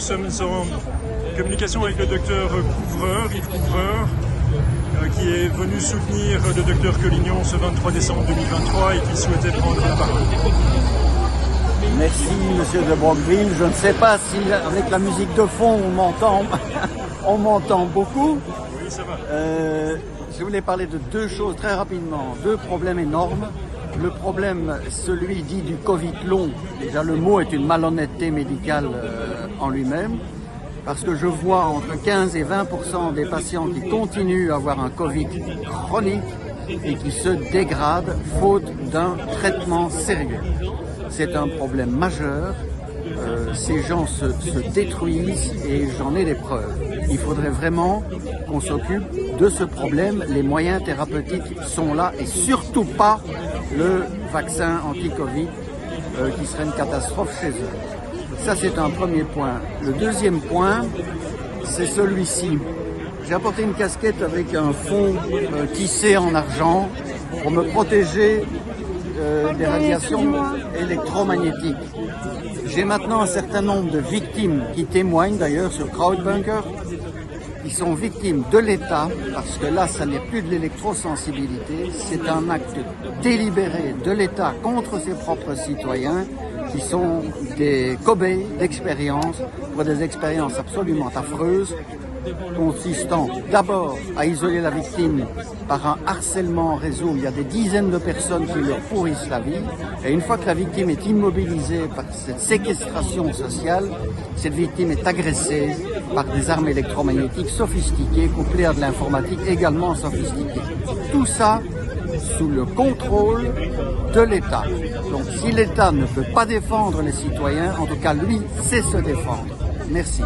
sommes en communication avec le docteur Couvreur, Yves Couvreur, qui est venu soutenir le docteur Collignon ce 23 décembre 2023 et qui souhaitait prendre la parole. Merci Monsieur de Broqueville. Je ne sais pas si avec la musique de fond on m'entend, on m'entend beaucoup. Oui, ça va. Je voulais parler de deux choses très rapidement, deux problèmes énormes. Le problème, celui dit du Covid long, déjà le mot est une malhonnêteté médicale en lui-même, parce que je vois entre 15 et 20% des patients qui continuent à avoir un Covid chronique et qui se dégradent faute d'un traitement sérieux. C'est un problème majeur, ces gens se détruisent et j'en ai des preuves. Il faudrait vraiment qu'on s'occupe de ce problème, les moyens thérapeutiques sont là et surtout pas le vaccin anti-Covid qui serait une catastrophe chez eux. Ça c'est un premier point. Le deuxième point, c'est celui-ci. J'ai apporté une casquette avec un fond tissé en argent pour me protéger des radiations électromagnétiques. J'ai maintenant un certain nombre de victimes qui témoignent d'ailleurs sur Crowdbunker, qui sont victimes de l'État, parce que là, ça n'est plus de l'électrosensibilité, c'est un acte délibéré de l'État contre ses propres citoyens, qui sont des cobayes d'expériences, pour des expériences absolument affreuses, consistant d'abord à isoler la victime par un harcèlement en réseau. Il y a des dizaines de personnes qui leur pourrissent la vie. Et une fois que la victime est immobilisée par cette séquestration sociale, cette victime est agressée par des armes électromagnétiques sophistiquées, couplées à de l'informatique également sophistiquée. Tout ça sous le contrôle de l'État. Donc si l'État ne peut pas défendre les citoyens, en tout cas lui sait se défendre. Merci.